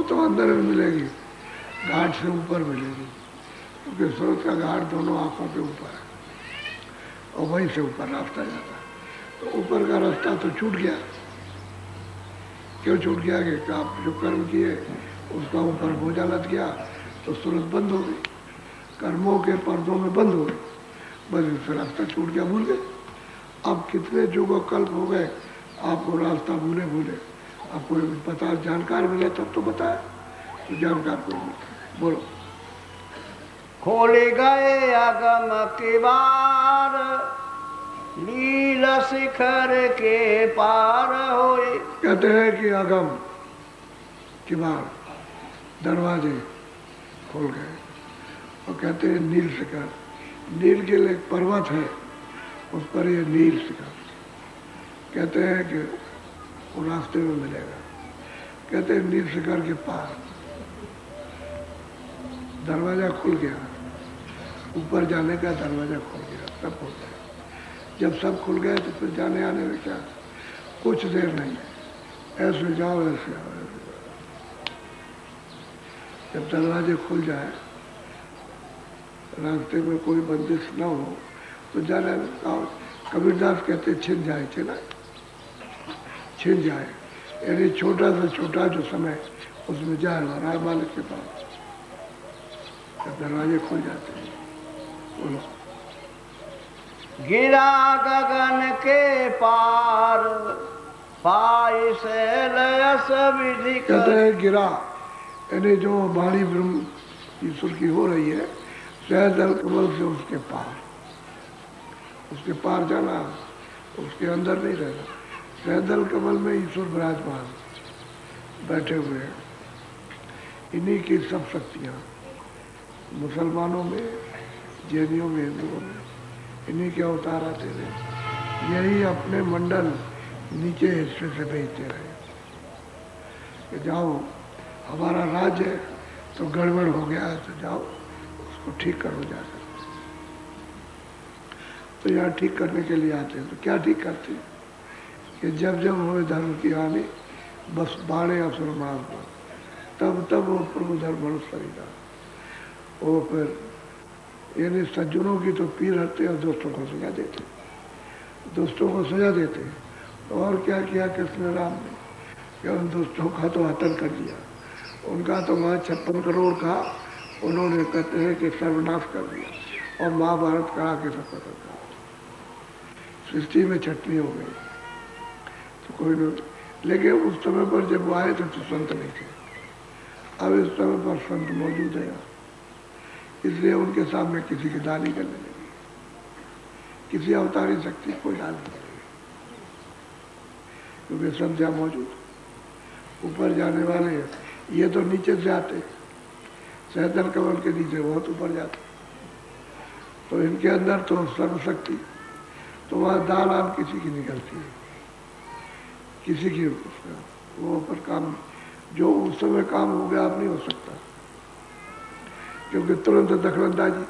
सूरत तो अंदर में मिलेगी, घाट से ऊपर मिलेगी, क्योंकि सूरत का घाट दोनों आंखों के ऊपर है और वहीं से ऊपर रास्ता जाता है। तो ऊपर का रास्ता तो छूट गया। क्यों छूट गया? कि आप जो कर्म किए उसका ऊपर बोझा लद गया तो सूरत बंद हो गई, कर्मों के पर्दों में बंद हो गई, बस इससे रास्ता छूट गया, भूल गए। अब कितने युगों कल्प हो गए, आपको रास्ता भूले भूले। अब कोई पता जानकार मिले तब तो बताया, तो जानकार कोई मिलता। बोलो। खोले गए अगम के बार, लील शिखर के पार होए। कहते हैं कि अगम के बार दरवाजे खोल गए, और कहते हैं नील शिखर। नील के लिए एक पर्वत है, उस पर ये नील शिखर कहते हैं कि वो रास्ते में मिलेगा। कहते हैं नील शिखर के पार दरवाजा खुल गया, ऊपर जाने का दरवाजा खुल गया, सब खुल गया। जब सब खुल गए तो फिर जाने आने में क्या, कुछ देर नहीं, ऐसे जाओ ऐसे आओ, ऐसे जाओ। जब दरवाजे खुल जाए, रास्ते में कोई बंदिश न हो तो जाने आओ। कबीरदास कहते छिन जाए, छिन जाए, यानी छोटा से छोटा जो समय उसमें जाए राय मालिक के पास, जब दरवाजे खुल जाते हैं। बोलो। गिरा गगन के पार, पाए शैलयस विधि। कहते हैं गिरा, यानी जो वाणी ब्रह्म ईश्वर की हो रही है, सहजल कमल से उसके पार, उसके पार जाना, उसके अंदर नहीं रहना। सहजल कमल में ईश्वर विराजमान बैठे हुए हैं, इन्हीं की सब शक्तियाँ मुसलमानों में, जैनियों में, हिंदुओं में, इन्हीं के अवतार आते रहे। यही अपने मंडल नीचे हिस्से से भेजते रहे कि जाओ, हमारा राज्य तो गड़बड़ हो गया है, तो जाओ उसको ठीक करो जाकर। तो यहाँ ठीक करने के लिए आते हैं। तो क्या ठीक करते हैं कि जब जब हुए धर्म की हानि, बस बाणे असुर मार दो, तब तब वो प्रभु धर्म मनुष्य वो फिर यानी सज्जनों की तो पीर हटते और दोस्तों को सजा देते, दोस्तों को सजा देते। और क्या किया कृष्ण राम ने कि उन दोस्तों का तो हतन कर दिया, उनका तो वहाँ 56 करोड़ का उन्होंने कहते हैं कि सर्वनाश कर दिया, और महाभारत करा के सब खत्म कर। सृष्टि में छटनी हो गई तो कोई नहीं। लेकिन उस समय पर जब वो आए तो संत नहीं थे, अब इस समय पर संत मौजूद है, इसलिए उनके सामने किसी की दानी करने लगी, किसी अवतारी शक्ति को डाल नहीं लगी, क्योंकि संत यहाँ मौजूद। ऊपर जाने वाले ये तो नीचे से आते, सहजल कमल के नीचे बहुत ऊपर जाते, तो इनके अंदर तो सर्वशक्ति, तो वहाँ दाल आम किसी की निकलती है, किसी की वो पर काम जो उस समय काम हो गया अब नहीं हो सकता, क्योंकि तुरंत दखलंदाजी,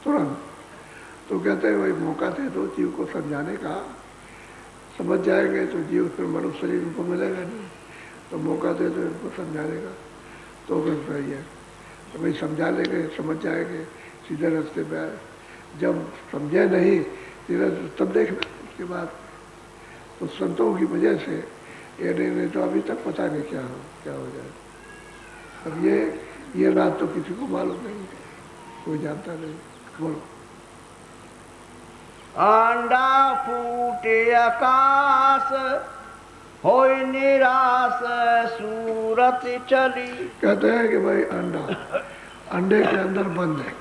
तुरंत। तो कहते हैं भाई मौका दे दो जीव को समझाने का, समझ जाएंगे तो जीव फिर मनुष्य शरीर इनको मिलेगा नहीं, तो मौका दे दो इनको समझाने का, तो फिर सही है। तो भाई समझा लेंगे, समझ जाएंगे, सीधे रास्ते पे आए। जब समझे नहीं सीधे तब देखना उसके बाद। तो संतों की वजह से ये नहीं तो अभी तक पता नहीं क्या हो जाए। अब ये रात तो किसी को मालूम नहीं, कोई जानता नहीं। बोलो। अंडा फूटे आकाश, होई निराश सूरत चली। कहते हैं कि भाई अंडे के अंदर बंद है,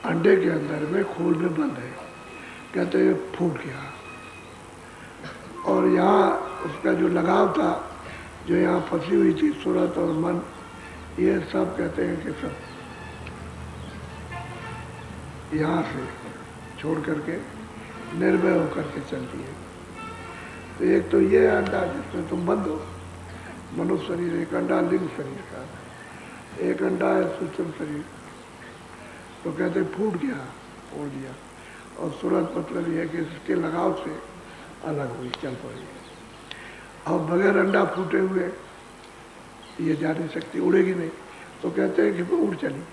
अंडे के अंदर में खोल में बंद है, कहते हैं फूट गया। और यहाँ उसका जो लगाव था, जो यहाँ फंसी हुई थी सूरत और मन, ये सब कहते हैं कि सब यहाँ से छोड़ करके निर्भय होकर के चलती है। तो एक तो ये अंडा जिसमें तुम बंद हो, मनुष्य शरीर, एक अंडा लिंग शरीर का, एक अंडा है सूक्ष्म शरीर। तो कहते फूट गया, फोड़ दिया। और सूरत मतलब यह है कि इसके लगाव से अलग हुई, चल पड़ी। और बगैर अंडा फूटे हुए ये जा नहीं सकती, उड़ेगी नहीं। तो कहते हैं कि वो उड़ चली।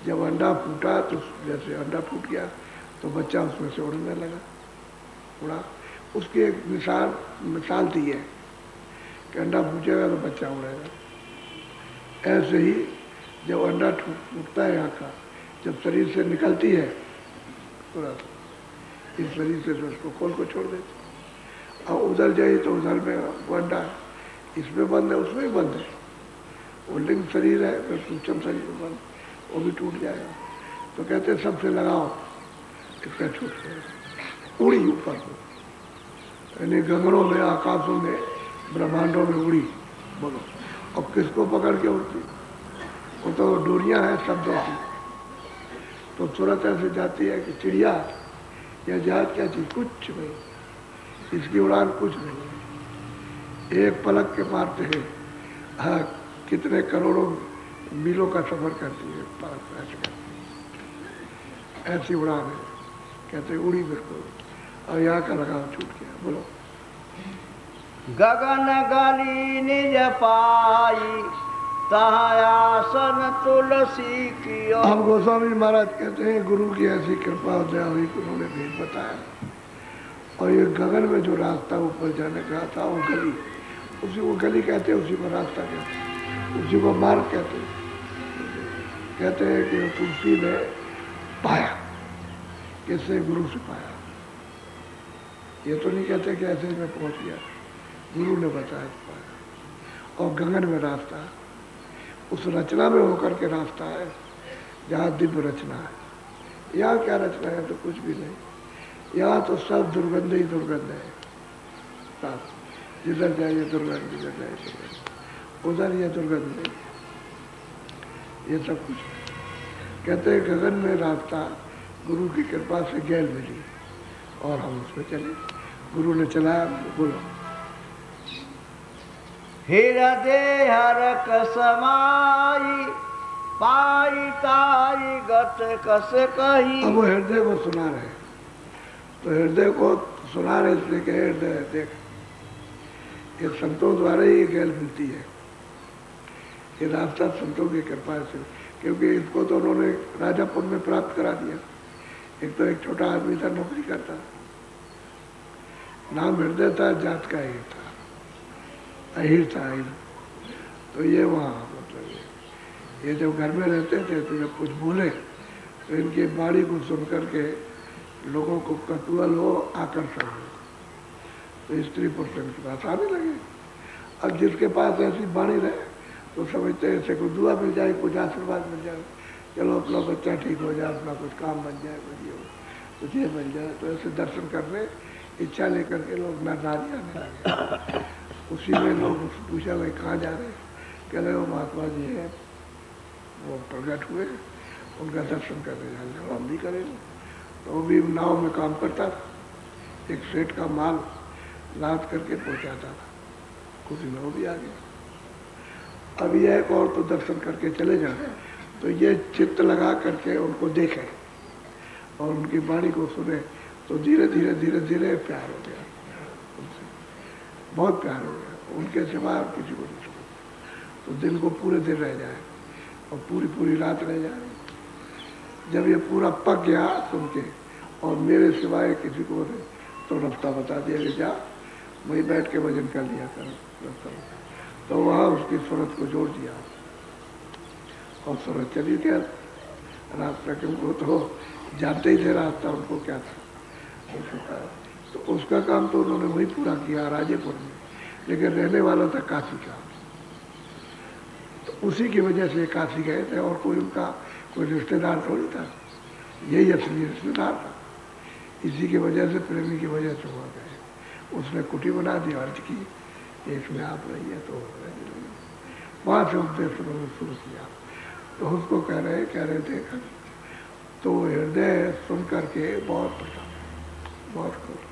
जब अंडा फूटा तो जैसे अंडा फूट गया तो बच्चा उसमें से उड़ने लगा, उड़ा। उसकी एक मिसाल दी है कि अंडा फूटेगा तो बच्चा उड़ेगा। ऐसे ही जब अंडा फूटता है यहाँ का, जब शरीर से निकलती है थोड़ा इस शरीर से, तो उसको खोल को छोड़ देते। और उधर जाइए तो उधर में वो अंडा इसमें बंद है, उसमें भी बंद है। वो लिंग शरीर है, फिर सूक्ष्म शरीर में बंद, वो भी टूट जाएगा। तो कहते हैं सबसे लगाओ, इसका छूट जाएगा। उड़ी ऊपर को, यानी गगनों में, आकाशों में, ब्रह्मांडों में उड़ी। बोलो, अब किसको पकड़ के उड़ती? वो तो डोरियां हैं शब्दों की। तो सूरत ऐसे जाती है कि चिड़िया या जहाज क्या चीज, कुछ नहीं, इसकी उड़ान कुछ नहीं। एक पलक के मारते हैं, हाँ, कितने करोड़ों मीलों का सफर करती है, पलक ऐसे करती है। ऐसी उड़ान है, कहते उड़ी बिल्कुल। और यहाँ का लगाव छूट गया। बोलो, गगन गली निज पाई आसन तुलसी की। हम गोस्वामी महाराज कहते हैं गुरु की ऐसी कृपा और दया हुई कि उन्होंने भेद बताया। और ये गगन में जो रास्ता ऊपर जाने का था, वो गली, उसी को गली कहते हैं, उसी को रास्ता कहते हैं, उसी को मार्ग कहते हैं। कहते हैं कि तुलसी ने पाया, किससे? गुरु से पाया। ये तो नहीं कहते कि ऐसे में पहुंच गया, गुरु ने बताया पाया। और गगन में रास्ता, उस रचना में होकर के रास्ता है जहाँ दिव्य रचना है। यहाँ क्या रचना है? तो कुछ भी नहीं। यहाँ तो सब दुर्गंध ही दुर्गंध है, सब जिधर जाइए दुर्गंध, जिधर जाइए दुर्गंध, उधर ये दुर्गंध नहीं, ये सब कुछ। कहते हैं गगन में रास्ता गुरु की कृपा से गैल मिली और हम उसमें चले, गुरु ने चलाया। बोलो, हृदय हरक समाई पाई ताई गत कस कही। अब वो हृदय को सुना रहे, तो हृदय को सुना रहे इसलिए कि हृदय देख, ये संतों द्वारा ही गैल मिलती है। ये रास्ता संतों की कृपा से, क्योंकि इसको तो उन्होंने राजापुर में प्राप्त करा दिया। एक तो एक छोटा आदमी था, नौकरी करता, नाम हृदय था, जात का ही था, अहिर था अहिर। तो ये वहाँ मतलब ये जब घर में रहते थे तो जब कुछ बोले तो इनकी बाणी को सुन करके लोगों को कटुअल हो, आकर्षण हो, तो स्त्री पुरुष के पास आने लगे। अब जिसके पास ऐसी बाणी रहे तो समझते हैं ऐसे कुछ दुआ मिल जाए, कुछ आशीर्वाद मिल जाए, चलो अपना बच्चा ठीक हो जाए, अपना कुछ काम बन जाए, कुछ ये बन जाए। तो ऐसे दर्शन करने इच्छा लेकर के लोग नारी आने लगे। उसी में लोग पूछा, भाई कहाँ जा रहे हैं? कह रहे वो महात्मा जी हैं, वो प्रकट हुए, उनका दर्शन करने जा रहे, हम भी करेंगे। तो वो भी नाव में काम करता था, एक सेठ का माल लाद करके पहुंचाता था, कुछ में वो भी आ गया। अब यह एक और तो दर्शन करके चले जाए, तो ये चित्त लगा करके उनको देखे और उनकी वाणी को सुने, तो धीरे धीरे धीरे धीरे प्यार हो गया उनसे, बहुत प्यार हो गया। उनके सिवा किसी को नहीं सुना। तो दिन को पूरे दिन रह जाए और पूरी पूरी रात रह जाए। जब ये पूरा पक गया सुन के, और मेरे सिवाय किसी को नहीं, तो रास्ता बता दिया कि जा वहीं बैठ के भजन कर लिया कर रास्ता। तो वहाँ उसकी सूरत को जोड़ दिया और सूरत चली गया रास्ता, के उनको तो जानते ही थे रास्ता उनको क्या था। तो उसका काम तो उन्होंने वही पूरा किया राजेपुर में, लेकिन रहने वाला था काशी का। तो उसी की वजह से काशी गए थे, और कोई उनका कोई रिश्तेदार थोड़ी था, यही असली रिश्तेदार था। इसी की वजह से, प्रेमी की वजह से वहाँ गए। उसने कुटी बना दी, अर्ज की इसमें आप रहिए, तो वहाँ से उपदेश उन्होंने शुरू किया। तो उसको कह रहे थे तो हृदय सुन करके बहुत प्रसन्न, बहुत खुश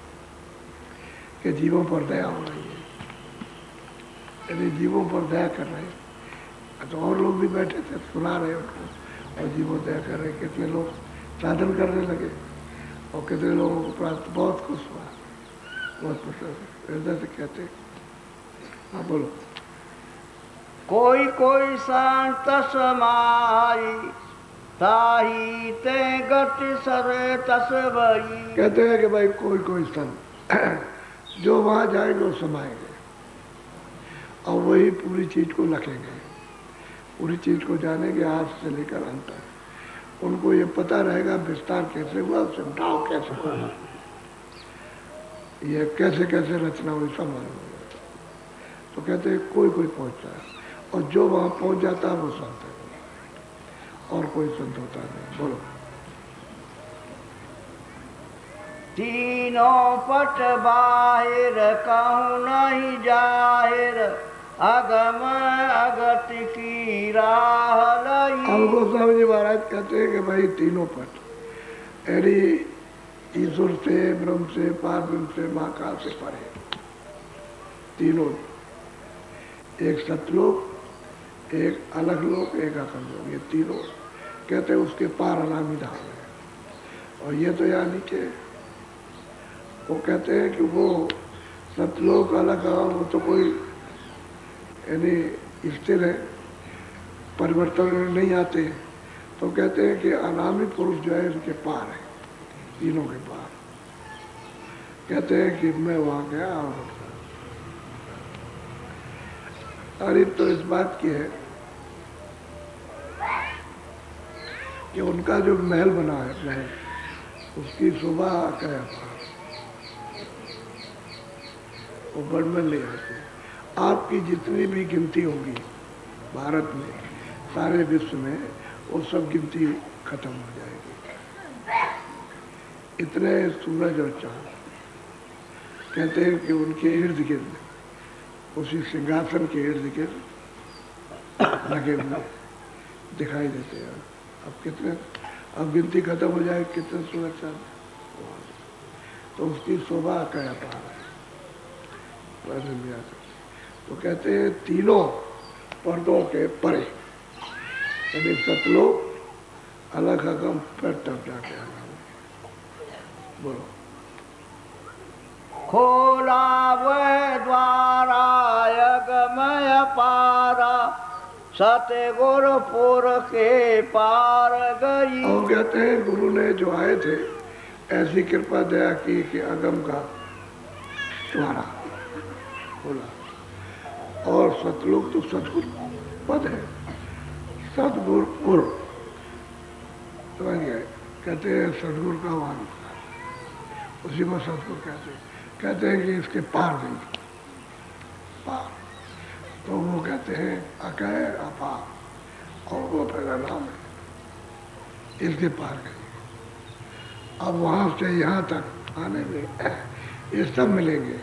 कि जीवों पर दया हो रही है, यदि जीवों पर दया कर रहे हैं। तो और लोग भी बैठे थे, सुना रहे उनको, और जीवों दया कर रहे। कितने लोग साधन करने लगे और कितने लोगों को प्राप्त, बहुत खुश हुआ, बहुत प्रसन्न। हृदय से कहते हाँ बोलो। कोई कोई संत समाई ताही ते गति सरे तस भई। कहते हैं कि भाई कोई कोई संत जो वहां जाएंगे वो समाएंगे और वही पूरी चीज को लखेंगे, पूरी चीज को जानेंगे आज से लेकर अंत तक। उनको ये पता रहेगा विस्तार कैसे हुआ, समझाओ कैसे हुआ, ये कैसे कैसे रचना हुई सब मालूम हो जाता। तो कहते हैं कोई कोई पहुंचता है और जो वहां पहुंच जाता है वो संत है और कोई संत होता नहीं। बोलो। तीनों पट बाहिर कहूँ नहीं जाहिर अगम अगत की राह लई। अब गोस्वामी जी महाराज कहते हैं कि भाई तीनों पट यानी ईश्वर से, ब्रह्म से, पार ब्रह्म से, महाकाल से परे तीनों, एक सतलोक, एक अलग लोक, एक अकल लोक, ये तीनों कहते हैं उसके पार अनामी धाम है। और ये तो यहाँ नीचे वो कहते हैं कि वो सतलोक अलग वो तो कोई यानी स्थिर है, परिवर्तन नहीं आते। तो कहते हैं कि अनामी पुरुष जो है उनके पार है, तीनों के पार। कहते हैं कि मैं वहां गया और तो इस बात की है कि उनका जो महल बना है, महल, उसकी शोभा क्या वो वर्णन नहीं आती। आपकी जितनी भी गिनती होगी भारत में, सारे विश्व में, वो सब गिनती खत्म हो जाएगी। इतने सूरज और चांद कहते हैं कि उनके इर्द गिर्द, उसी सिंहासन के इर्द गिर्द लगे हुए दिखाई देते हैं। अब कितने, अब गिनती खत्म हो जाए कितने सूरज चांद, तो उसकी शोभा क्या पार है। तो कहते हैं तीनों पर्दों के परे, यानी सतलोक अलग अगम पर तब जाके आगम। बोलो। खोला वह द्वारा अगमय पारा सतगुरुपुर के पार गई। और कहते हैं गुरु ने जो आए थे ऐसी कृपा दया की कि अगम का द्वारा खोला। और सतलोक तो सतगुरु पद है, सतगुरुपुर समझ गए। कहते हैं सतगुरु का वाहन, उसी को सतगुरु कहते हैं कि इसके पार गई, पार। तो वो कहते हैं अकय अपार, और वो पहला नाम है, इसके पार गई। अब वहां से यहाँ तक आने में ये सब मिलेंगे,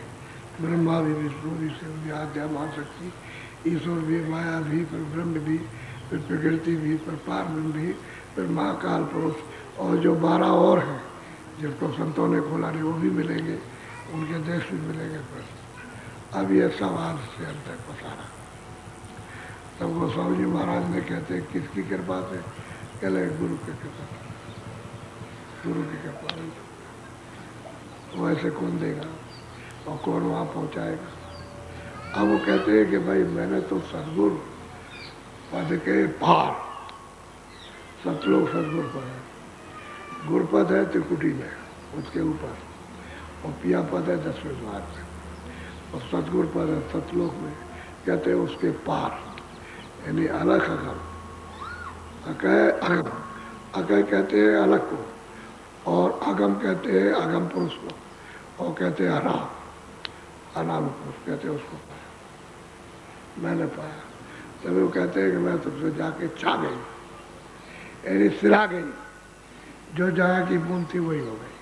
ब्रह्मा भी, विष्णु भी, शिव भी, आद्या मान शक्ति, ईश्वर भी, माया भी, फिर ब्रह्म भी, फिर प्रकृति भी, फिर पार ब्रह्म भी, फिर महाकाल पुरुष, और जो 12 और हैं जिनको संतों ने खोला नहीं वो भी मिलेंगे, उनके देश भी मिलेंगे। फिर अब ये सब आज से अंत तक पसारा। तब गोस्वामी जी महाराज ने कहते हैं किसकी कृपा से, कहले गुरु की कृपा, गुरु की कृपा। वैसे कौन देगा और कौन वहाँ पहुँचाएगा। अब वो कहते हैं कि भाई मैंने तो सतगुरु पद के पार, सतलोक सतगुरु पद है, गुरुपद है त्रिकुटी में उसके ऊपर, और पिया पद है 10वें द्वार में, और सतगुरु पद है सतलोक में। कहते हैं उसके पार, यानी अलग अगम, अकय अगम, अकय कहते हैं अलग को, और अगम कहते हैं अगम पुरुष को, और कहते हैं अनाम, अनाम पुरुष कहते हैं उसको पाया, मैंने पाया। तभी वो कहते हैं कि मैं तुमसे जाके छा गई, यानी सिरा गई, जो जगह की बूंद थी वही हो गई,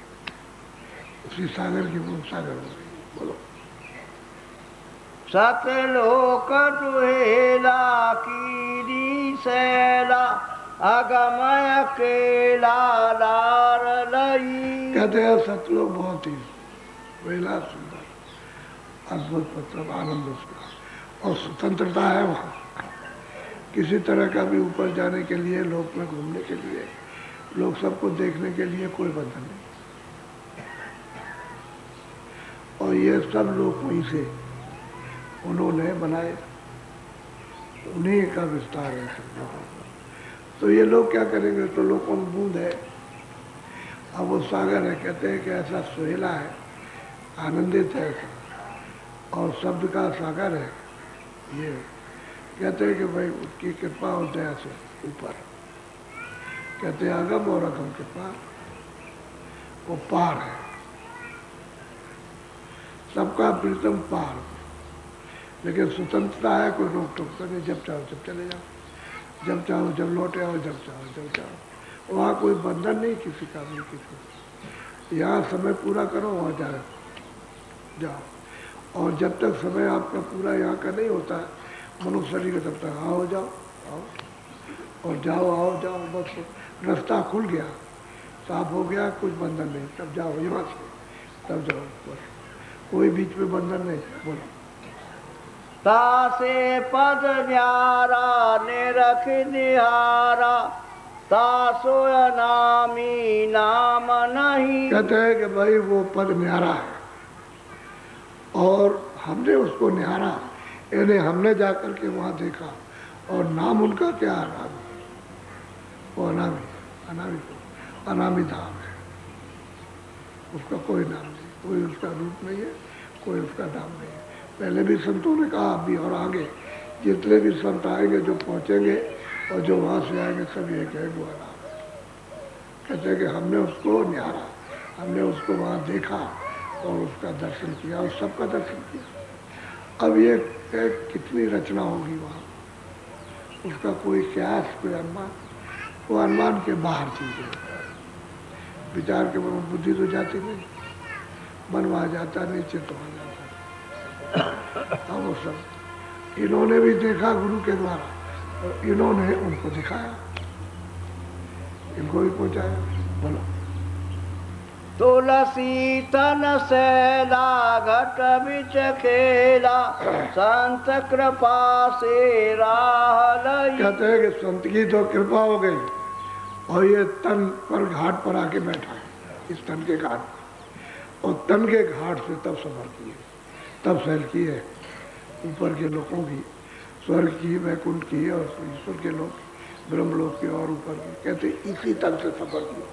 उसी सागर की बूंद सागर हो गई। बोलो। सतलोक दुहेला कीरी सैला अगमय केला लार लई। कहते हैं सतलोक बहुत ही वेला सुंदर, अद्भुत, मतलब आनंद उसका, और स्वतंत्रता है वहाँ। किसी तरह का भी ऊपर जाने के लिए, लोक में घूमने के लिए, लोग सबको देखने के लिए कोई बंधन नहीं। और ये सब लोग वहीं से उन्होंने बनाए, उन्हीं का विस्तार है सब लोगों का। तो ये लोग क्या करेंगे, तो लोगों में बूंद है, अब वो सागर है, कहते हैं कि ऐसा सुहेला है, आनंदित है ऐसा, और शब्द का सागर है ये। कहते हैं कि भाई उसकी कृपा और दया से ऊपर, कहते हैं अगम और अगम के पार, वो पार है, सबका प्रीतम पार। लेकिन स्वतंत्रता है, कोई रोक टोक तो नहीं, जब चाहो जब चले जाओ, जब चाहो जब लौटे आओ, जब चाहो जब चाहो। वहाँ कोई बंधन नहीं किसी का भी, किसी। यहाँ समय पूरा करो, वहाँ जाओ। और जब तक समय आपका पूरा यहाँ का नहीं होता है मनुष्य शरीर का, तब तक आओ जाओ आओ और जाओ, आओ जाओ, बस रास्ता खुल गया, साफ हो गया, कुछ बंधन नहीं, तब जाओ यहाँ से, तब जाओ, बस कोई बीच में बंधन नहीं। बोलो तासे पद न्यारा निरख निहारा, तासो नामी नाम नहीं। कहते हैं कि भाई वो पद न्यारा है और हमने उसको निहारा, यानी हमने जाकर के वहाँ देखा, और नाम उनका क्या है, वो अनामी, अनामी को अनामी धाम है, उसका कोई नाम नहीं, कोई उसका रूप नहीं है, कोई उसका नाम नहीं है। पहले भी संतों ने कहा, अभी और आगे जितने भी संत आएंगे, जो पहुँचेंगे और जो वहाँ से आएंगे, सब ये कहेंगे वो नाम है। कहते हैं कि हमने उसको निहारा, हमने उसको वहाँ देखा और उसका दर्शन किया और सबका दर्शन किया। अब ये कितनी रचना होगी वहाँ, उसका कोई क्यास, कोई अनुमान, वो अनुमान के बाहर चीज़ें, विचार के मन बुद्धि तो जाती नहीं, मन वहाँ जाता नहीं, चित्त वहाँ जाता। अब वो सब इन्होंने भी देखा गुरु के द्वारा, और इन्होंने उनको दिखाया, इनको भी पहुँचाया। बोलो तुलसी तन सैला घट बिच खेला, संत कृपा से राह लई। कहते हैं कि संत की तो कृपा हो गई और ये तन पर घाट पर आके बैठा है, इस तन के घाट पर, और तन के घाट से तब सफर किए, तब सैल की है ऊपर के लोगों की, स्वर्ग की, वैकुंठ की और ईश्वर के लोग, ब्रह्मलोक के और ऊपर की। कहते इसी तन से सफर किया,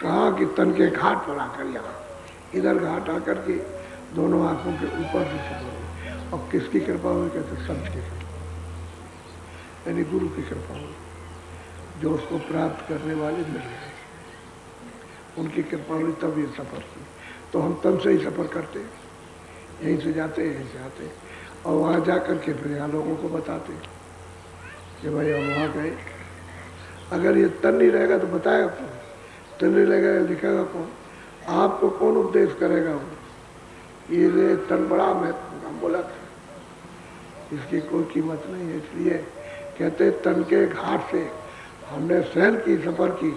कहा कि तन के घाट पर आकर, यहाँ इधर घाट आकर के दोनों आंखों के ऊपर से सफर हुई। और किसकी कृपा हुई, कहते संत की कृपा, यानी गुरु की कृपा हुई, जो उसको प्राप्त करने वाले मिल गए, उनकी कृपा हुई, तब ये सफर की। तो हम तन से ही सफर करते हैं, यहीं से जाते हैं, यहीं से आते हैं, और वहाँ जा कर के फिर यहाँ लोगों को बताते कि भाई हम वहाँ गए। अगर ये तन नहीं रहेगा तो बताएगा कौन, तन नहीं रहेगा लिखेगा कौन, आपको कौन उपदेश करेगा। वो ये तन बड़ा महत्व, हम बोला था, इसकी कोई कीमत नहीं है। इसलिए कहते तन के घाट से हमने सैल की, सफर की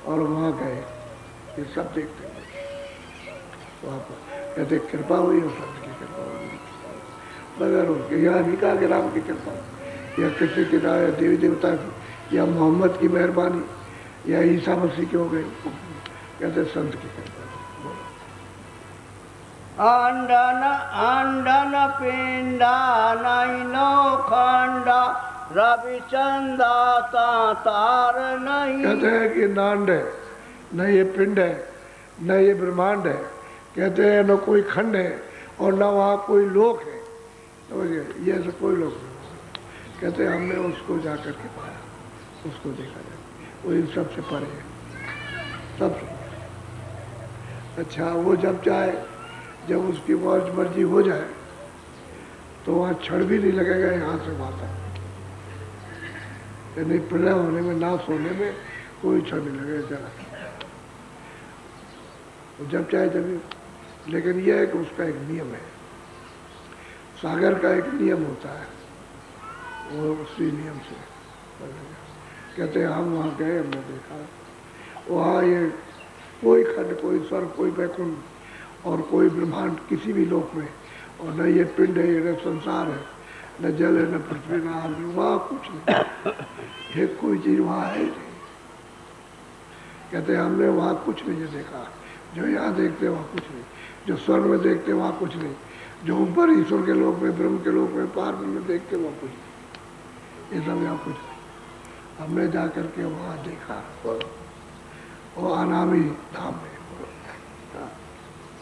और वहाँ गए, ये सब देखते हैं। वहाँ पर कहते कृपा हुई और संत की कृपा हुई, मगर उनके यहाँ नहीं कहा कि राम की कृपा या किसी की या देवी देवता की या मोहम्मद की मेहरबानी या ईसा मसीह की हो गई, कहते संत की कृपा। अंडन अंडन पिंडा नैनो खंडा, रविचंदा तार नहीं। कहते हैं कि नांड है, न ये पिंड है, न ये ब्रह्मांड है, कहते हैं न कोई खंड है और न वहाँ कोई लोक है, तो ये ऐसा कोई लोक नहीं। कहते हैं हमने उसको जा कर के पाया, उसको देखा जाए, वो इन सबसे परे है, सब। अच्छा, वो जब चाहे, जब उसकी मर्जी हो जाए तो वहाँ क्षण भी नहीं लगेगा यहाँ से वहाँ तक, यानी प्रलय होने में, नाश होने में कोई क्षण नहीं लगेगा जरा, जब चाहे जब। लेकिन यह है कि उसका एक नियम है, सागर का एक नियम होता है, वो उसी नियम से कहते हैं। हम वहाँ गए, हमने देखा वहाँ ये कोई खंड, कोई स्वर्ग, कोई वैकुंठ और कोई ब्रह्मांड किसी भी लोक में, और न ये पिंड है, न संसार है, न जल है, न पृथ्वी, न आग, वहाँ कुछ नहीं, एक कोई चीज वहाँ है नहीं। कहते हैं हमने वहाँ कुछ नहीं देखा, जो यहाँ देखते वहाँ कुछ नहीं, जो स्वर्ग में देखते वहाँ कुछ नहीं, जो ऊपर ईश्वर के लोक में, ब्रह्म के लोक में, पार में देख के वो कुछ नहीं, ये सब यहाँ कुछ नहीं। हमने जा करके वहाँ देखा वो अनामी धाम में।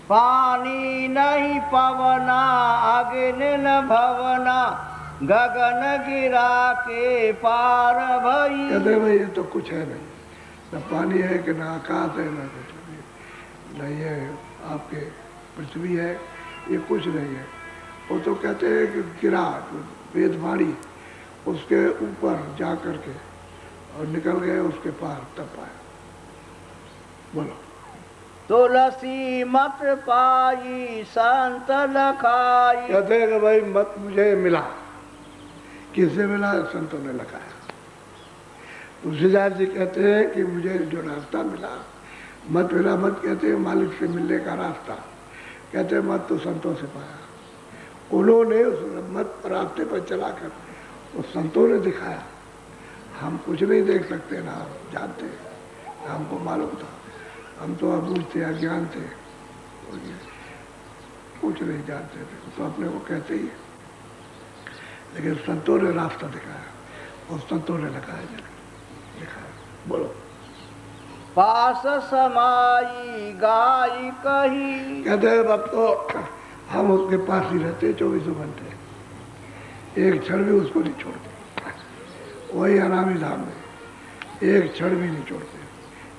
पानी नहीं पवना अग्नि न भवना गगन गिरा के पार भई। कहते भाई ये तो कुछ है नहीं, न पानी है कि न आकाश है, न कुछ नहीं है, आपके पृथ्वी है, ये कुछ नहीं है। वो तो कहते हैं कि गिरा वेदवाणी उसके ऊपर जा करके और निकल गए उसके पार, तब पाया। बोलो। तुलसी मत पाई संत लखाई। कहते हैं कि भाई मत मुझे मिला, किससे मिला? संतों ने लगाया। तुलसीदास जी कहते हैं कि मुझे जो रास्ता मिला, मत मिला, मत कहते हैं मालिक से मिलने का रास्ता, कहते हैं मत तो संतों से पाया। उन्होंने उस मत रास्ते पर चलाकर उस संतों ने दिखाया। हम कुछ नहीं देख सकते, ना हम जानते, ना हमको मालूम था, हम तो अबूझ थे, अज्ञान थे, कुछ नहीं जानते थे, तो अपने को कहते ही है। लेकिन संतों ने रास्ता दिखाया और संतों ने लगाया, दिखाया। बोलो। पास समाई गाय कही। कहते हैं अब तो हम उसके पास ही रहते 24 घंटे, एक क्षण भी उसको नहीं छोड़ते। वही अनामी धाम में एक क्षण भी नहीं छोड़ते।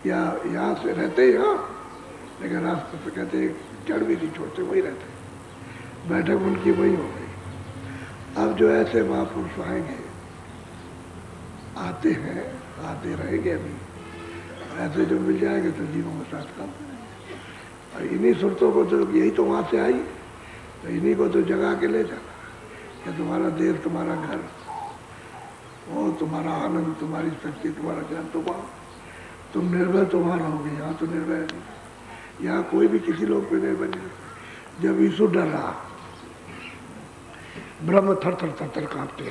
या यहाँ से रहते ही, हाँ, लेकिन रास्ते पे कहते एक क्षण भी नहीं छोड़ते, वही रहते। बैठक उनकी वही हो गई। अब जो ऐसे महापुरुष आएंगे, आते हैं, आते रहेंगे, अभी ऐसे जो मिल जाएंगे तो जीवों के साथ काम करेंगे। और इन्हीं सुरतों को तो, यही तो वहाँ से आई, तो इन्हीं को तो जगा के ले जाना। कि तुम्हारा देश, तुम्हारा घर, वो तुम्हारा आनंद, तुम्हारी शक्ति, तुम्हारा ज्ञान, तुम निर्भय तो वहाँ रहोगे, यहाँ तो निर्भय नहीं। यहाँ कोई भी किसी लोग पे निर्भय नहीं। जब यीशु डर रहा, ब्रह्म थर थर थर थर कांपते,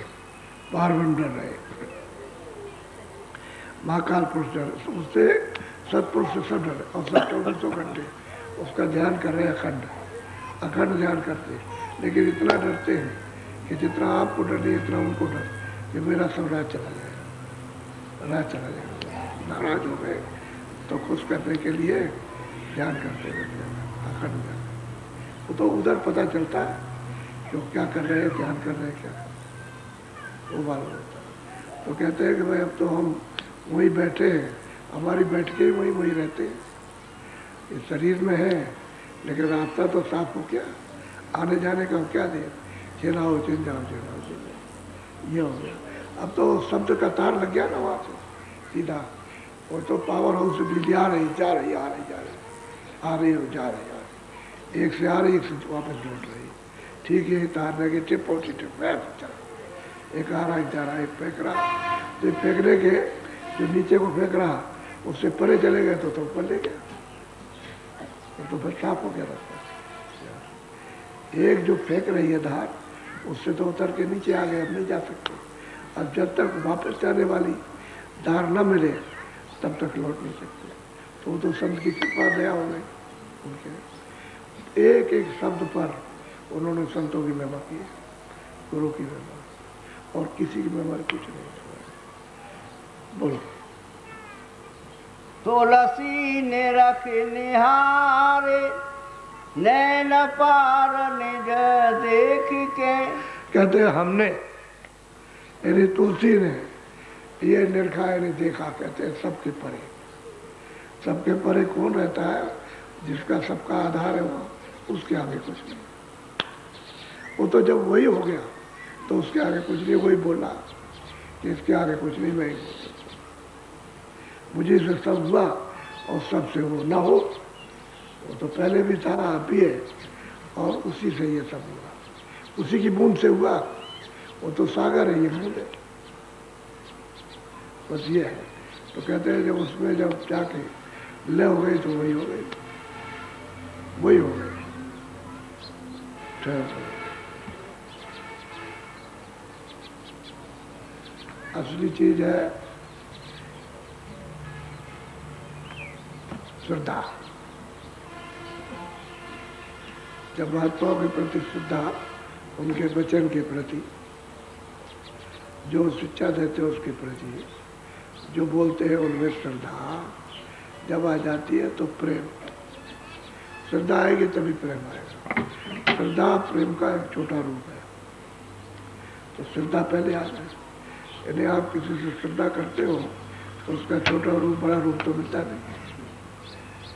पार्वन डर रहे, महाकाल पुरुष डर, उससे सत्पुरुष से सब डरे, और सब 24 घंटे उसका ध्यान कर रहे, अखंड अखंड ध्यान करते। लेकिन इतना डरते हैं कि जितना आपको डर नहीं, इतना उनको डर कि मेरा सब राज चला जाएगा, राज चला जाएगा। नाराज हो गए तो खुश करने के लिए ध्यान करते रहते हैं, अखंड ध्यान। वो तो उधर पता चलता है कि क्या कर रहे हैं, ध्यान कर रहे हैं, क्या वो मालूम होता है। तो कहते हैं कि भाई अब तो हम वहीं बैठे हैं, हमारी बैठके ही वहीं रहते हैं, इस शरीर में है, लेकिन रास्ता तो साफ हो गया, आने जाने का क्या दे, चेनाओ चिन जाओ, चेनाओ चिन जाओ, ये हो गया। अब तो शब्द का तार लग गया ना वहाँ से सीधा, वो तो पावर हाउस से बिजली आ रही, जा रही, आ रही, जा रही, आ रही और जा रही, आ रही, एक से आ रही, एक से वापस लौट रही। ठीक है, तार नेगेटिव पॉजिटिव वैसे चला, एक आ रहा, एक जा रहा, एक फेंक रहा, तो फेंकने के जो नीचे को फेंक रहा उससे परे चले गए तो ऊपर ले गया, तो फिर साफ हो गया रास्ता। एक जो फेंक रही है धार, उससे तो उतर के नीचे आ गए, अब नहीं जा सकते। अब जब तक वापस जाने वाली धार न मिले तब तक लौट नहीं सकते। तो वो तो संत की कृपा दया हो गई उनके, एक एक शब्द पर उन्होंने संतों की महिमा की, गुरु की महिमा, और किसी की महिमा कुछ नहीं। बोलो। तुलसी ने रख निहारे नैन पार निज देख के। कहते हैं हमने, यानी तुलसी ने ये निरखा, यानी देखा, कहते हैं सबके परे। सबके परे कौन रहता है? जिसका सबका आधार है वो, उसके आगे कुछ नहीं। वो तो जब वही हो गया तो उसके आगे कुछ नहीं। वही बोला कि इसके आगे कुछ नहीं, मैं मुझे से सब हुआ और सबसे वो ना हो, वो तो पहले भी था, अब भी है, और उसी से ये सब हुआ, उसी की बूंद से हुआ। वो तो सागर है, ये बूंद है, बस ये है। तो कहते हैं जब उसमें जब जाके ले हो गई तो वही हो गई, वही हो गई। असली चीज है श्रद्धा। जब महात्माओं के प्रति श्रद्धा, उनके वचन के प्रति, जो शिक्षा देते हैं उसके प्रति, जो बोलते हैं उनमें श्रद्धा जब आ जाती है तो प्रेम, श्रद्धा आएगी तभी प्रेम आएगा। श्रद्धा प्रेम का एक छोटा रूप है। तो श्रद्धा पहले आ जाए, यानी आप किसी से श्रद्धा करते हो तो उसका छोटा रूप बड़ा रूप तो मिलता नहीं,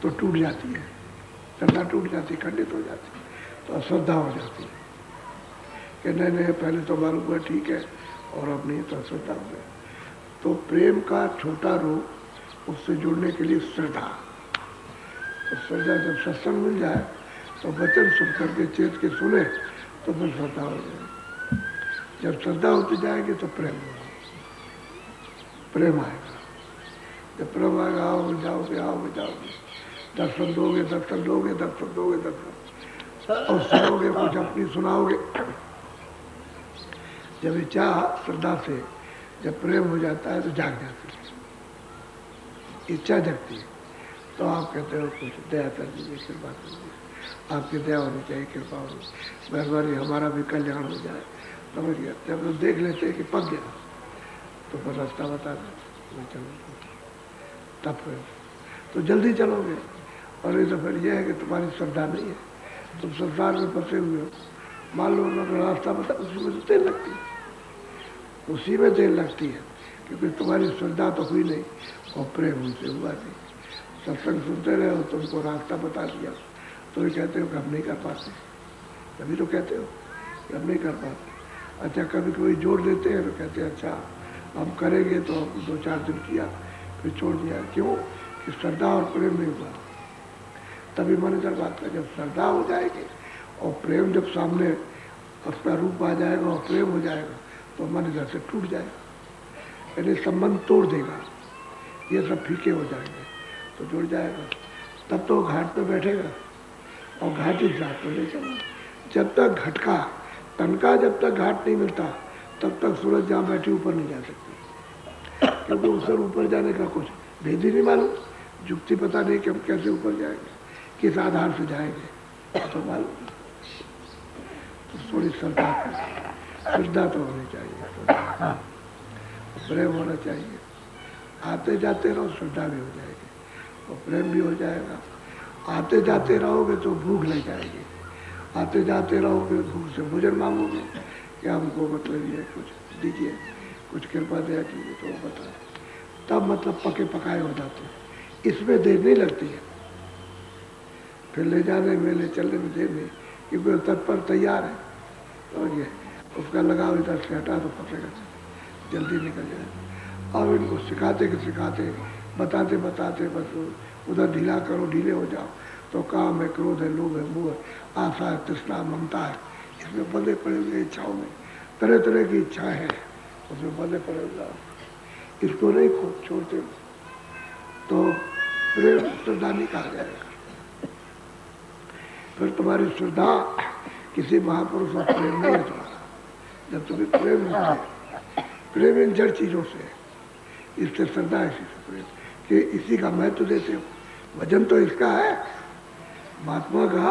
तो टूट जाती है श्रद्धा, टूट जाती, खंडित हो जाती, तो अश्रद्धा हो जाती है कि नहीं नहीं पहले तो मालूम हुआ ठीक है और अब नहीं, तो अश्रद्धा हो गया। तो प्रेम का छोटा रूप, उससे जुड़ने के लिए श्रद्धा। तो श्रद्धा जब सत्संग मिल जाए तो वचन सुन करके चेत के सुने तो फिर श्रद्धा हो जाए। जब श्रद्धा होती जाएगी तो प्रेम होगा, प्रेम आएगा। जब प्रेम आएगा, आओगे जाओगे, आओगे जाओगे, दर्शन दोगे, दर्शन दोगे, दर्शन दोगे, दर्शन, और सुनोगे कुछ अपनी सुनाओगे। जब इच्छा श्रद्धा से जब प्रेम हो जाता है तो जाग जाती है, इच्छा जगती है। तो आप कहते हो कुछ दया कर दीजिए, कृपा कर दीजिए, आपकी दया होनी चाहिए, कृपा होनी, मेहरबानी, हमारा भी कल्याण हो जाए। समझ गया? जब लोग देख लेते हैं कि पक गया तो फिर रास्ता बता दें, चलो तब फिर तो जल्दी चलोगे। और ये तो फिर यह है कि तुम्हारी श्रद्धा नहीं है, तुम संसार में फंसे हुए हो। मान लो उन्होंने रास्ता बता, उसी में तो देर लगती है, उसी में देर लगती है, क्योंकि तुम्हारी श्रद्धा तो हुई नहीं और प्रेम उनसे हुआ नहीं। सत्संग सुनते रहे हो, तुमको रास्ता बता दिया तो ये कहते हो कि हम नहीं कर पाते, तभी तो कहते हो कि हम नहीं कर पाते। अच्छा, कभी कभी जोड़ देते हैं तो कहते हैं अच्छा हम करेंगे, तो हम 2-4 दिन किया फिर छोड़ दिया। क्यों? कि श्रद्धा और प्रेम नहीं हुआ, तभी मन कर बात है। जब श्रद्धा हो जाएगी और प्रेम जब सामने उसका रूप आ जाएगा और प्रेम हो जाएगा तो मन इधर से टूट जाएगा, यानी संबंध तोड़ देगा, ये सब फीके हो जाएंगे, तो जुड़ जाएगा। तब तो घाट पे बैठेगा और घाट ही घाट पे ले चलना। जब तक घट का तनका, जब तक घाट नहीं मिलता तब तक सूरज जहाँ बैठी ऊपर नहीं जा सकती, क्योंकि उससे ऊपर जाने का कुछ भेद ही नहीं मालूम, जुक्ति पता नहीं कि हम कैसे ऊपर जाएंगे, किस आधार से जाएंगे तो मालूम। तो थोड़ी श्रद्धा तो होनी चाहिए, प्रेम होना चाहिए। आते जाते रहो, श्रद्धा भी हो जाएगी और प्रेम भी हो जाएगा। आते जाते रहोगे तो भूख लग जाएगी, आते जाते रहोगे भूख से भोजन मांगोगे कि हमको मतलब ये कुछ दीजिए, कुछ कृपा दया कीजिए, तो वो बता, तब मतलब पके पकाए हो जाते हैं। इसमें देर नहीं लगती है, फिर ले जाने में, ले चलने में देर नहीं, क्योंकि तत्पर तैयार है। और ये उसका लगाव इधर से हटा तो पकेगा, जल्दी निकल जाए। अब इनको सिखाते कि सिखाते, बताते बताते बस उधर ढीला करो, ढीले हो जाओ, तो काम है, क्रोध है, लोभ है, मोह है, आशा है, तृष्णा, ममता है, इसमें बंधे पड़े हुए इच्छाओं में, तरह तरह की इच्छाएं हैं, उसमें बंधे पड़े हुए। इसको नहीं खूब छोड़ते तो प्रेम श्रद्धा नहीं कहा जाएगा। फिर तुम्हारी श्रद्धा किसी महापुरुष और प्रेम नहीं है तुम्हारा। जब तुम्हें प्रेम है, प्रेम इन जड़ चीजों से, इससे श्रद्धा इसी से प्रेम, कि इसी का महत्व देते हो। वजन तो इसका है महात्मा का,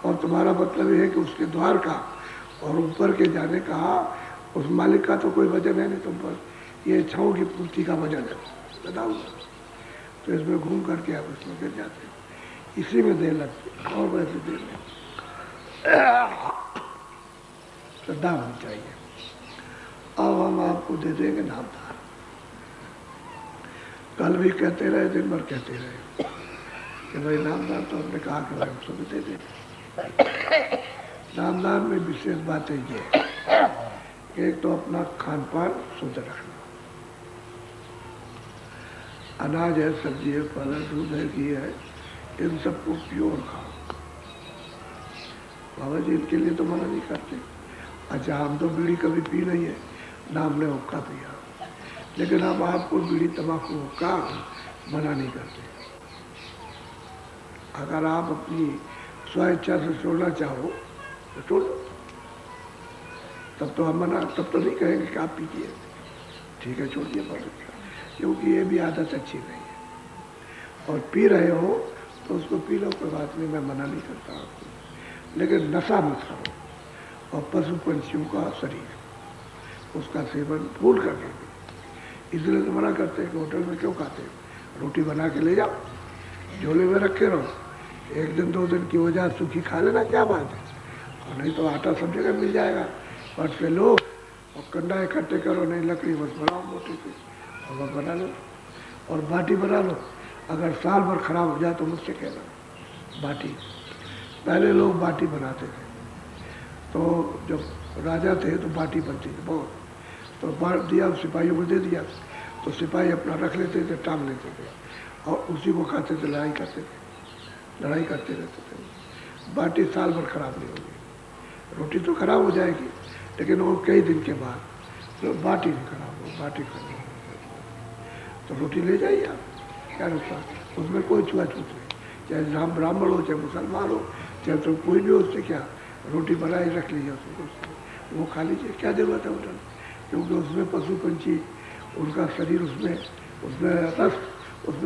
और तुम्हारा मतलब ये है कि उसके द्वार का और ऊपर के जाने का, उस मालिक का तो कोई वजन है नहीं तुम पर, ये इच्छाओं की पूर्ति का वजन है, बताऊंगा। तो इसमें घूम करके आप इसमें गिर जाते हो, इसी में देर लगती है और वैसे देर नहीं। श्रद्धा होनी चाहिए। अब हम आपको दे देंगे नामदान। कल भी कहते रहे, दिन भर कहते रहे कि भाई नामदान, तो हमने कहा कि भाई हम सभी दे देंगे। नामदान में विशेष बातें ये है कि एक तो अपना खान पान शुद्ध रखना, अनाज है, सब्जी है, फल है, दूध है, घी है, इन सबको प्योर खाओ। बाबा जी इनके लिए तो मना नहीं करते। अच्छा, हम तो बीड़ी कभी पी नहीं है, ना हमने हुक्का पिया, लेकिन हम आपको बीड़ी तंबाकू हुक्का मना नहीं करते। अगर आप अपनी स्व इच्छा से छोड़ना चाहो तो छोड़ दो, तब तो हम मना, तब तो नहीं कहेंगे कि आप पीजिए, ठीक है छोड़िए, बहुत अच्छा, क्योंकि ये भी आदत अच्छी नहीं है। और पी रहे हो तो उसको पी लो, कोई बात नहीं, मैं मना नहीं करता आपको, लेकिन नशा मत करो। और पशु पंछियों का शरीर, उसका सेवन भूल कर देंगे। इसलिए तो मना करते हैं कि होटल में क्यों खाते हो, रोटी बना के ले जाओ, झोले में रखे रहो, एक दिन 2 दिन की वजह सूखी खा लेना, क्या बात है। और नहीं तो आटा सब जगह मिल जाएगा, फट से लो और कंडा इकट्ठे करो, नहीं लकड़ी बस बनाओ मोटी सी और बस बना लो। और बाटी बना लो, अगर साल भर खराब हो जाए तो मुझसे कहना। बाटी पहले लोग बाटी बनाते थे, तो जब राजा थे तो बाटी बनती थी बहुत, तो बांट दिया, सिपाहियों को दे दिया, तो सिपाही अपना रख लेते थे, टांग लेते थे और उसी को खाते थे, लड़ाई करते थे, लड़ाई करते रहते थे। बाटी साल भर खराब नहीं होगी, रोटी तो खराब हो जाएगी लेकिन वो कई दिन के बाद तो बाटी नहीं खराब हो, बाटी खराब हो तो रोटी ले जाइए आप, क्या नुकसान, उसमें कोई छुआछूत नहीं, चाहे राम ब्राह्मण हो, चाहे मुसलमान हो, चाहे तो कोई भी हो, उससे क्या, रोटी बनाई रख लीजिए उसको, वो खा लीजिए, क्या जरूरत है होटल, क्योंकि उसमें पशु पंछी, उनका शरीर, उसमें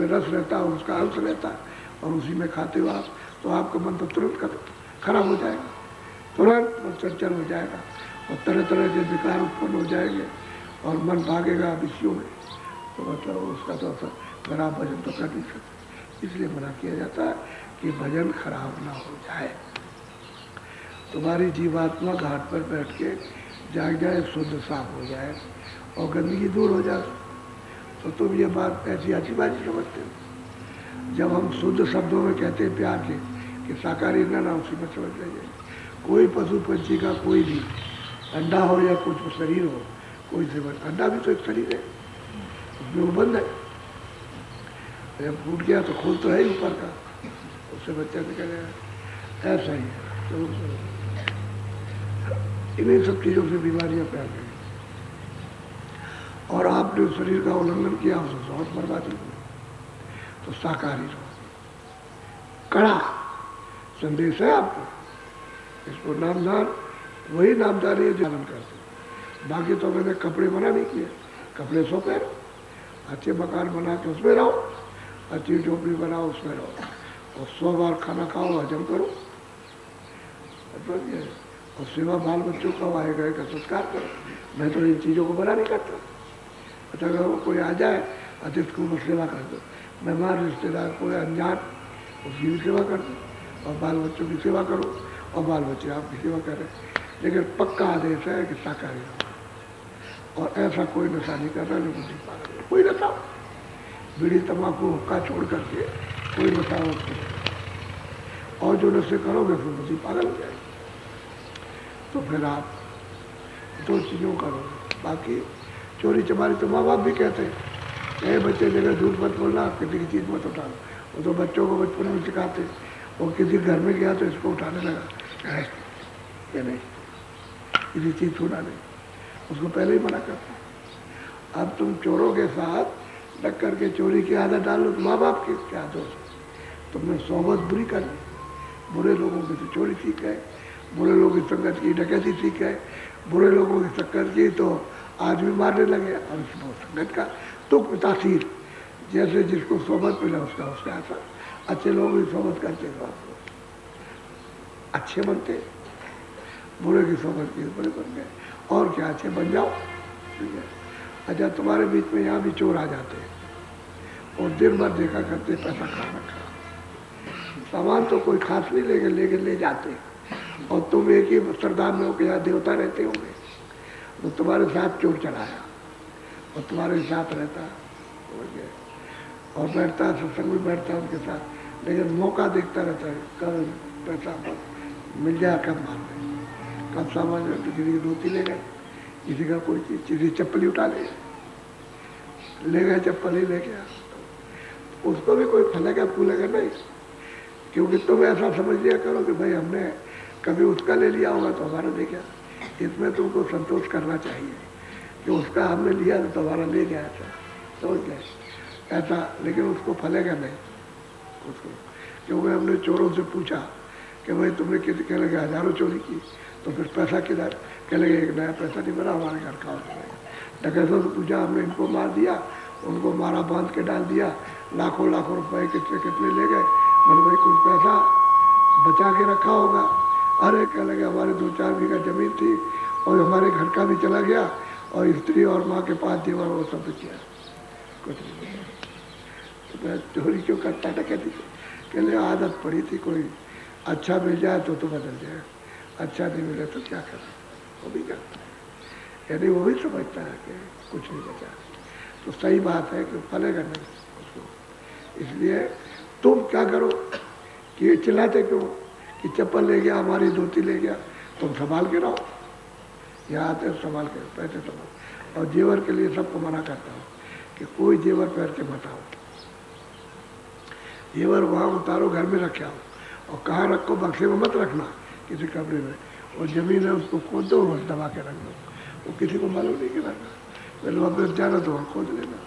रस रहता है, उसका अंश रहता है, और उसी में खाते हो आप, तो आपका मन तो तुरंत खराब हो जाएगा, तुरंत मन चंचल हो जाएगा और तरह तरह के विकार उत्पन्न हो जाएंगे और मन भागेगा विषयों में, तो मतलब उसका तो असर, अगर आप भजन तो कर नहीं सकते। इसलिए मना किया जाता है कि भजन खराब ना हो जाए। तुम्हारी जीवात्मा घाट पर बैठ के जाग जाए, शुद्ध साफ हो जाए और गंदगी दूर हो जाए, तो तुम ये बात ऐसी अच्छी बाजी समझते हो। जब हम शुद्ध शब्दों में कहते हैं प्यार के कि शाकाहारी ना उसी में समझ लीजिए, कोई पशु पंछी का कोई भी अंडा हो या कुछ शरीर हो, कोई सेवन, अंडा भी तो एक शरीर है, उसमें वो बंद है, जब फूट गया तो खोल तो है ही ऊपर का, उससे बच्चा निकलेगा, ऐसा ही है। तो इन्हीं सब चीज़ों से बीमारियां फैल गई और आपने शरीर का उल्लंघन किया, उससे बहुत बर्बादी हुई। तो शाकाहारी रहो, कड़ा संदेश है आपको, इसको नामदार, वही नामदारी है पालन करते। बाकी तो मैंने कपड़े मना नहीं किए, कपड़े सो पहनो, अच्छे मकान बना के उसमें रहो, अच्छी झोपड़ी बनाओ उसमें रहो, और 100 बार खाना खाओ, हजम करो, और सेवा बाल बच्चों का आए गए का संस्कार करो। मैं तो इन चीज़ों को मना नहीं करता। अच्छा अगर कोई आ जाए अतिथि को सेवा कर दो, मेहमान रिश्तेदार कोई अनजान, उसकी भी सेवा कर दो, और बाल बच्चों की सेवा करो, और बाल बच्चे आपकी सेवा करें। लेकिन पक्का आदेश है कि शाकाहारी रहो, और ऐसा कोई नशा नहीं करना जो बुद्धि पागल है, कोई नशा, बीड़ी तम्बाकू हुक्का छोड़ करके कोई नशा हो, और जो नशे करोगे फिर बुद्धि पागल हो जाएगी। तो फिर आप 2 चीज़ों करो, बाकी चोरी चमारी तो माँ बाप भी कहते हैं, बच्चे जगह झूठ मत बोलना, किसी की चीज़ मत उठाना, वो तो बच्चों को बचपन में सिखाते। और किसी घर में गया तो इसको उठाने लगा, ये नहीं, किसी चीज़ छूना नहीं, उसको पहले ही मना करता। अब तुम चोरों के साथ लग करके चोरी की आदत डालो तो माँ बाप की क्या दोष है, तुमने सोबत बुरी कर ली, बुरे लोगों की तो चोरी सीख गए, बुरे लोगों की संगत की डकैती सीख गए, बुरे लोगों की संगत की तो आदमी मारने लगे, और संगत का तुक तासीर, जैसे जिसको सोबत मिला उसका असर। अच्छे लोग भी सोबत करते हैं, अच्छे बनते, बुरे की सोबत की बुरे बन गए, और क्या अच्छे बन जाओ, ठीक है। अच्छा तुम्हारे बीच में यहाँ भी चोर आ जाते हैं और दिन भर देखा करते, पैसा खा रखा, सामान तो कोई खास नहीं लेके ले जाते, और तुम एक ही सरदार में हो के यहाँ देवता रहते होंगे, तो तुम्हारे साथ चोर चलाया और तुम्हारे साथ रहता और बैठता, सत्संग में बैठता उनके साथ, लेकिन मौका देखता रहता है, कब पैसा मिल जाए, कब मार दे, कब सामान, तो किसी की धोती ले गए, किसी का कोई चीज़, किसी चप्पल उठा ले गए, चप्पल ही ले गया, उसको भी कोई फलेगा फूलेगा नहीं, क्योंकि तुम ऐसा समझ लिया करो कि भाई हमने कभी उसका ले लिया होगा तो हमारा ले गया। इसमें तुमको संतोष करना चाहिए कि उसका हमने लिया तो हमारा ले गया, ऐसा समझ गए ऐसा, लेकिन उसको फलेगा नहीं उसको, क्योंकि हमने चोरों से पूछा कि भाई तुमने कितने, कह लगे 1000 चोरी की, तो फिर पैसा किधर, कह लगे एक नया पैसा नहीं बना, हमारे घर का डकैतों से पूछा, हमने इनको मार दिया, उनको मारा, बांध के डाल दिया, लाखों लाखों रुपए कितने कितने ले गए, मैंने भाई कुछ पैसा बचा के रखा होगा, अरे कह लगे हमारे 2-4 बीघा जमीन थी और हमारे घर का भी चला गया और स्त्री और माँ के 5 जेवर वो सब किया, कुछ नहीं। तो मैं चोरी क्यों करता था, कहते आदत पड़ी थी, कोई अच्छा मिल जाए तो बदल जाए, अच्छा नहीं मिले तो क्या करें, वो भी करता है। यानी वो भी समझता है कि कुछ नहीं बचा, तो सही बात है कि फलेगा नहीं उसको। इसलिए तुम क्या करो कि चिल्लाते क्यों कि चप्पल ले गया, हमारी धोती ले गया, तुम संभाल के रहो, यहाँ आते संभाल के पैसे संभाल। और जेवर के लिए सबको मना करता हूँ कि कोई जेवर पहन के मत आओ, जेवर वहाँ उतारो, घर में रखे आओ, और कहाँ रखो, बक्से में मत रखना, किसी कमरे में। और जमीन है उसको खोद दो, बस दबा के रख दो, वो किसी को मालूम नहीं कि रखना। पहले वापस जाना तो वहाँ खोद लेना,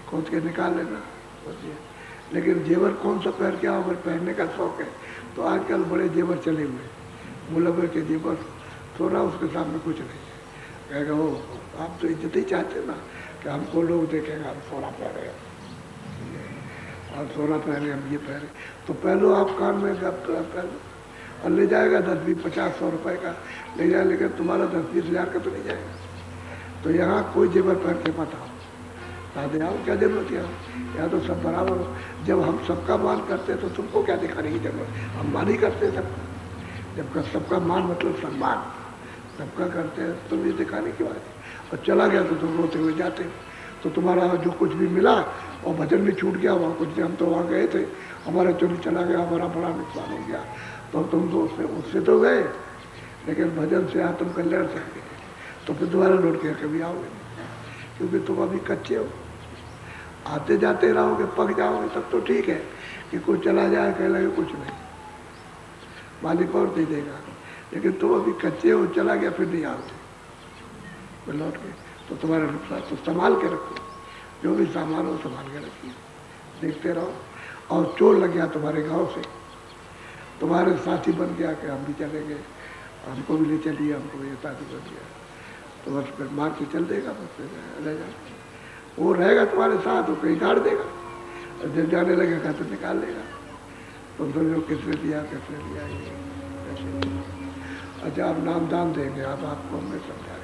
खोद के निकाल लेना, बस ये। लेकिन जेवर कौन सा पहन के आओ, अगर पहनने का शौक है तो आजकल बड़े जेवर चले हुए, मुलव्वर के जेवर, थोड़ा उसके सामने कुछ नहीं है। कहेगा वो आप तो इज्जत ही चाहते ना कि हमको लोग देखेंगे हम सोना पहने और सोना पहने, हम ये पहने, तो पहलो आप कान में पहलो और ले जाएगा 10-20-50-100 रुपए का ले जाए, लेकिन तुम्हारा 10-20 हज़ार का तो नहीं जाएगा। तो यहाँ कोई जेवर पहन के मत आओ, सादे आओ, क्या जरूरत है, यहाँ तो सब बराबर हो। जब हम सबका मान करते तो तुमको क्या दिखाने की जरूरत, हम मान ही करते सबका। जब सबका मान मतलब सम्मान सबका करते हैं, तुम ये दिखाने की बात है। और चला गया तो तुम रोते हुए जाते, तो तुम्हारा जो कुछ भी मिला और भजन भी छूट गया, वहाँ कुछ हम तो वहाँ गए थे, हमारा चोरी चला गया, हमारा बड़ा नुकसान हो गया, तो तुम तो उससे तो गए, लेकिन भजन से आत्म कल्याण से गए, तो फिर दोबारा लौट के कभी आओगे, क्योंकि तुम अभी कच्चे हो। आते जाते रहोगे, पक जाओगे, तब तो ठीक है कि कोई चला जाए कह लगे कुछ नहीं, मालिक और दे देगा। लेकिन तुम अभी कच्चे हो, चला गया फिर नहीं आओगे, फिर लौट के, तो तुम्हारा नुकसान। तो संभाल के रखो, जो भी सामान हो संभाल के रखिए, देखते रहो। और चोर लग गया तुम्हारे गांव से, तुम्हारे साथी बन गया कि हम भी चलेंगे, हमको भी ले चलिए, हमको ये साथी बन गया, तो बस फिर मार के चल देगा, बस फिर रह जाए। वो रहेगा तुम्हारे साथ, वो कहीं गाड़ देगा, और जब जाने लगेगा तो निकाल लेगा, तुम समझो किसने दिया कैसे दिया ये कैसे। अच्छा आप नाम दान देंगे, आप आपको हमने समझा